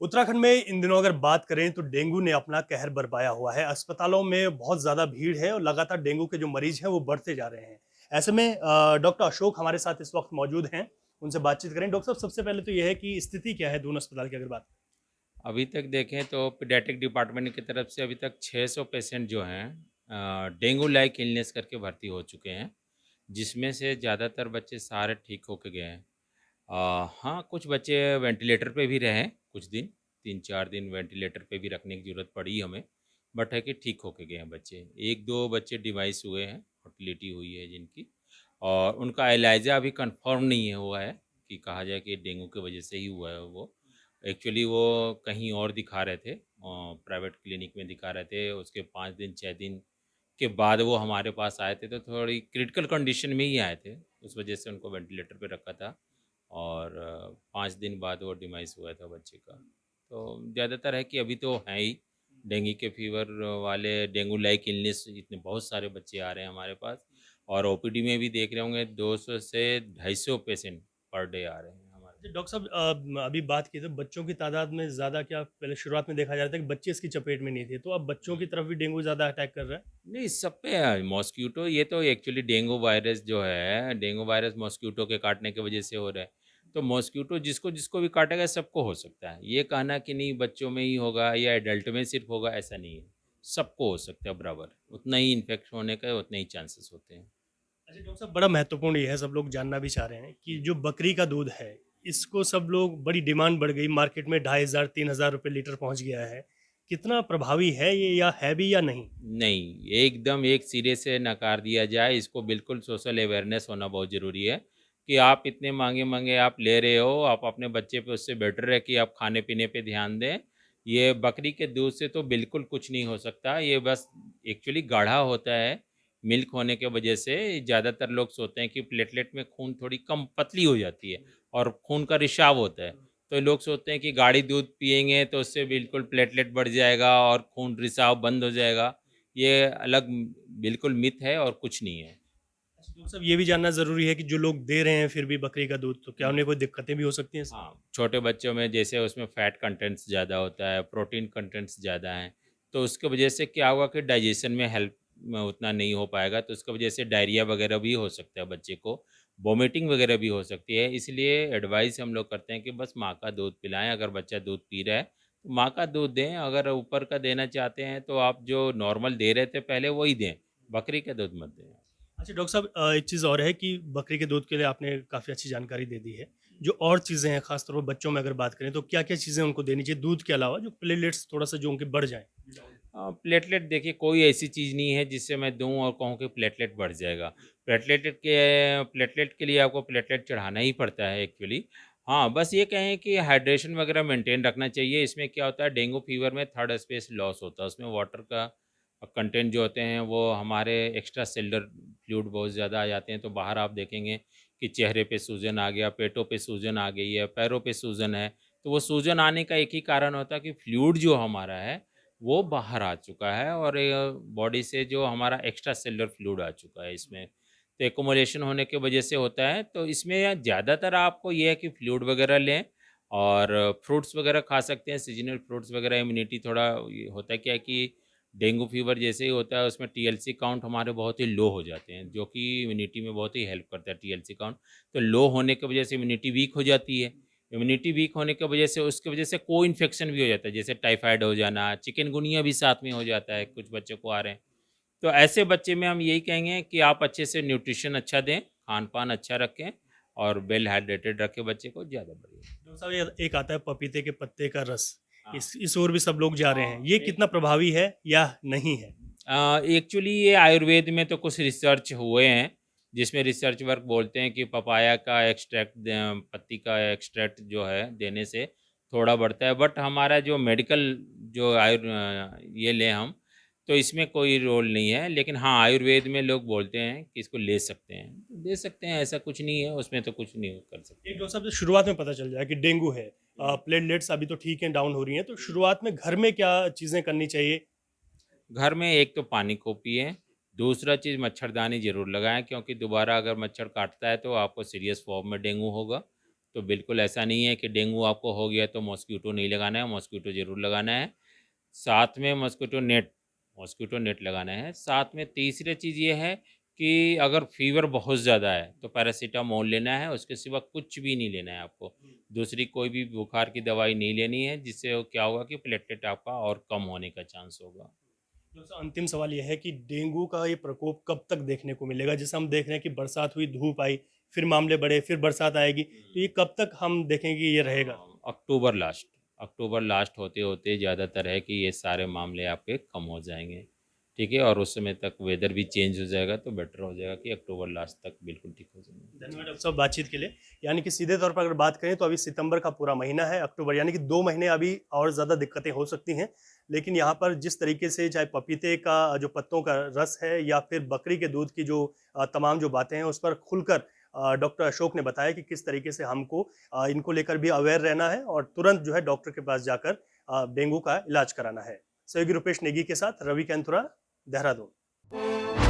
उत्तराखंड में इन दिनों अगर बात करें तो डेंगू ने अपना कहर बरपाया हुआ है। अस्पतालों में बहुत ज़्यादा भीड़ है और लगातार डेंगू के जो मरीज हैं वो बढ़ते जा रहे हैं। ऐसे में डॉक्टर अशोक हमारे साथ इस वक्त मौजूद हैं, उनसे बातचीत करें। डॉक्टर साहब, सबसे पहले तो ये है कि स्थिति क्या है दून अस्पताल की अगर बात अभी तक देखें तो पीडियाट्रिक डिपार्टमेंट की तरफ से अभी तक 600 पेशेंट जो हैं डेंगू लाइक इलनेस करके भर्ती हो चुके हैं, जिसमें से ज़्यादातर बच्चे सारे ठीक होके गए हैं। हाँ, कुछ बच्चे वेंटिलेटर पे भी रहे कुछ दिन, 3-4 दिन वेंटिलेटर पे भी रखने की ज़रूरत पड़ी हमें, बट है कि ठीक होके गए हैं बच्चे। 1-2 बच्चे डिवाइस हुए हैं, मोर्टेलिटी हुई है जिनकी, और उनका एलाइज़ा अभी कन्फर्म नहीं है हुआ है कि कहा जाए कि डेंगू की वजह से ही हुआ है वो। एक्चुअली वो कहीं और दिखा रहे थे, प्राइवेट क्लिनिक में दिखा रहे थे। उसके 5 दिन 6 दिन के बाद वो हमारे पास आए थे, तो थोड़ी क्रिटिकल कंडीशन में ही आए थे। उस वजह से उनको वेंटिलेटर पे रखा था और 5 दिन बाद वो डिमाइस हुआ था बच्चे का। तो ज़्यादातर है कि अभी तो हैं ही डेंगू के फीवर वाले, डेंगू लाइक इलनेस, इतने बहुत सारे बच्चे आ रहे हैं हमारे पास। और ओपीडी में भी देख रहे होंगे 200 से 250 पेशेंट पर डे आ रहे हैं हमारे अच्छा, पास। डॉक्टर साहब, अभी बात की तो बच्चों की तादाद में ज़्यादा क्या पहले शुरुआत में देखा जा रहा था कि बच्चे इसकी चपेट में नहीं थे, तो अब बच्चों की तरफ भी डेंगू ज़्यादा अटैक कर रहा है? नहीं, सब पे है मॉस्क्यूटो। ये तो एक्चुअली डेंगू वायरस जो है, डेंगू वायरस मॉस्क्यूटो के काटने की वजह से हो रहा है। तो मॉस्क्यूटो जिसको जिसको भी काटेगा सबको हो सकता है। ये कहना कि नहीं बच्चों में ही होगा या एडल्ट में सिर्फ होगा, ऐसा नहीं है। सबको हो सकता है बराबर। उतना ही इन्फेक्शन होने का उतने ही चांसेस होते हैं। अच्छा डॉक्टर साहब, बड़ा महत्वपूर्ण ये है, सब लोग जानना भी चाह रहे हैं कि जो बकरी का दूध है, इसको सब लोग बड़ी डिमांड बढ़ गई, मार्केट में 2500 3000 रुपये लीटर पहुंच गया है। कितना प्रभावी है ये, या है भी या नहीं? नहीं, एकदम एक सिरे से नकार दिया जाए इसको। बिल्कुल सोशल अवेयरनेस होना बहुत ज़रूरी है कि आप इतने महँगे-महँगे आप ले रहे हो, आप अपने बच्चे पे, उससे बेटर है कि आप खाने-पीने पे ध्यान दें। ये बकरी के दूध से तो बिल्कुल कुछ नहीं हो सकता, ये बस एक्चुअली गाढ़ा होता है, मिल्क होने के वजह से। ज़्यादातर लोग सोचते हैं कि प्लेटलेट में खून थोड़ी कम पतली हो जाती है और खून का रिसाव होता है। तो लोग सोचते हैं कि गाढ़ी दूध पिएँगे तो उससे बिल्कुल प्लेटलेट बढ़ जाएगा और खून रिसाव बंद हो जाएगा। ये अलग बिल्कुल मिथ है और कुछ नहीं है। अच्छा डॉक्टर साहब, ये भी जानना ज़रूरी है कि जो लोग दे रहे हैं फिर भी बकरी का दूध, तो क्या हुँ। उन्हें कोई दिक्कतें भी हो सकती हैं इससे? हाँ, छोटे बच्चों में जैसे उसमें फैट कंटेंट्स ज़्यादा होता है, प्रोटीन कंटेंट्स ज़्यादा हैं, तो उसकी वजह से क्या होगा कि डाइजेशन में हेल्प में उतना नहीं हो पाएगा, तो उसकी वजह से डायरिया वगैरह भी हो सकता है बच्चे को, वॉमिटिंग वगैरह भी हो सकती है। इसलिए एडवाइस हम लोग करते हैं कि बस माँ का दूध पिलाएँ। अगर बच्चा दूध पी रहा है, तो माँ का दूध दें। अगर ऊपर का देना चाहते हैं, तो आप जो नॉर्मल दे रहे थे पहले वही दें, बकरी का दूध मत दें। अच्छा डॉक्टर साहब, एक चीज़ और है कि बकरी के दूध के लिए आपने काफ़ी अच्छी जानकारी दे दी है। जो और चीज़ें हैं, ख़ास तौर पर बच्चों में अगर बात करें, तो क्या-क्या चीज़ें उनको देनी चाहिए दूध के अलावा, जो प्लेटलेट्स थोड़ा-सा जो उनके बढ़ जाएँ? प्लेटलेट देखिए, कोई ऐसी चीज़ नहीं है जिससे मैं दूँ और कहूँ कि प्लेटलेट बढ़ जाएगा। प्लेटलेट के लिए आपको प्लेटलेट चढ़ाना ही पड़ता है एक्चुअली। हाँ, बस ये कहें कि हाइड्रेशन वगैरह मेंटेन रखना चाहिए। इसमें क्या होता है, डेंगू फीवर में थर्ड स्पेस लॉस होता है। उसमें वाटर का कंटेंट जो होते हैं वो हमारे एक्स्ट्रा सेलुलर फ्लूइड बहुत ज़्यादा आ जाते हैं। तो बाहर आप देखेंगे कि चेहरे पे सूजन आ गया, पेटों पे सूजन आ गई है, पैरों पे सूजन है। तो वो सूजन आने का एक ही कारण होता है कि फ्लूइड जो हमारा है वो बाहर आ चुका है और बॉडी से जो हमारा एक्स्ट्रा सेलुलर फ्लूइड आ चुका है इसमें। तो एक्युमुलेशन होने की वजह से होता है। तो इसमें ज़्यादातर आपको ये है कि फ्लूइड वगैरह लें और फ्रूट्स वगैरह खा सकते हैं, सीज़नल फ्रूट्स वगैरह। इम्यूनिटी थोड़ा ये होता है क्या है कि डेंगू फीवर जैसे ही होता है उसमें टीएलसी काउंट हमारे बहुत ही लो हो जाते हैं, जो कि इम्यूनिटी में बहुत ही हेल्प करता है टीएलसी काउंट। तो लो होने की वजह से इम्यूनिटी वीक हो जाती है। इम्यूनिटी वीक होने की वजह से उसकी वजह से को इन्फेक्शन भी हो जाता है, जैसे टाइफाइड हो जाना, चिकनगुनिया भी साथ में हो जाता है, कुछ बच्चों को आ रहे हैं। तो ऐसे बच्चे में हम यही कहेंगे कि आप अच्छे से न्यूट्रिशन अच्छा दें, खान-पान अच्छा रखें और वेल हाइड्रेटेड रखें बच्चे को, ज़्यादा बढ़िया। डॉक्टर साहब, ये एक आता है पपीते के पत्ते का रस, हाँ। इस ओर भी सब लोग जा रहे हैं। ये एक कितना प्रभावी है या नहीं है? एक्चुअली ये आयुर्वेद में तो कुछ रिसर्च हुए हैं, जिसमें रिसर्च वर्क बोलते हैं कि पपाया का एक्सट्रैक्ट पत्ती का एक्सट्रैक्ट जो है देने से थोड़ा बढ़ता है। बट हमारा जो मेडिकल जो ये लें हम, तो इसमें कोई रोल नहीं है। लेकिन हाँ, आयुर्वेद में लोग बोलते हैं कि इसको ले सकते हैं, तो ले सकते हैं, ऐसा कुछ नहीं है, उसमें तो कुछ नहीं कर सकते एक हैं। डॉक्टर साहब, शुरुआत में पता चल जाए कि डेंगू है, प्लेटलेट्स अभी तो ठीक है, डाउन हो रही हैं, तो शुरुआत में घर में क्या चीज़ें करनी चाहिए? घर में एक तो पानी खूब पिएँ, दूसरा चीज़ मच्छरदानी ज़रूर लगाएँ, क्योंकि दोबारा अगर मच्छर काटता है तो आपको सीरियस फॉर्म में डेंगू होगा। तो बिल्कुल ऐसा नहीं है कि डेंगू आपको हो गया तो मॉस्क्यूटो नहीं लगाना है, मॉस्क्यूटो ज़रूर लगाना है। साथ में मॉस्क्यूटो नेट लगाना है। साथ में तीसरी चीज़ ये है कि अगर फ़ीवर बहुत ज़्यादा है तो पैरासिटामोल लेना है, उसके सिवा कुछ भी नहीं लेना है आपको। दूसरी कोई भी बुखार की दवाई नहीं लेनी है, जिससे वो क्या होगा कि प्लेटलेट आपका और कम होने का चांस होगा। दोस्तों अंतिम सवाल यह है कि डेंगू का ये प्रकोप कब तक देखने को मिलेगा? जैसे हम देख रहे हैं कि बरसात हुई, धूप आई, फिर मामले बढ़े, फिर बरसात आएगी, तो ये कब तक हम देखेंगे कि ये रहेगा? अक्टूबर लास्ट होते-होते ज़्यादातर है कि ये सारे मामले आपके कम हो जाएँगे, ठीक है? और उस समय तक वेदर भी चेंज हो जाएगा तो बेटर हो जाएगा कि अक्टूबर लास्ट तक बिल्कुल ठीक हो जाएँगे। धन्यवाद डॉक्टर साहब बातचीत के लिए। यानी कि सीधे तौर पर अगर बात करें तो अभी सितंबर का पूरा महीना है, अक्टूबर यानी कि 2 महीने अभी और ज़्यादा दिक्कतें हो सकती हैं। लेकिन यहाँ पर जिस तरीके से चाहे पपीते का जो पत्तों का रस है या फिर बकरी के दूध की जो तमाम जो बातें हैं उस पर खुलकर डॉक्टर अशोक ने बताया कि किस तरीके से हमको इनको लेकर भी अवेयर रहना है और तुरंत जो है डॉक्टर के पास जाकर डेंगू का इलाज कराना है। सहयोगी रुपेश नेगी के साथ रवि कैंथुरा, देहरादून।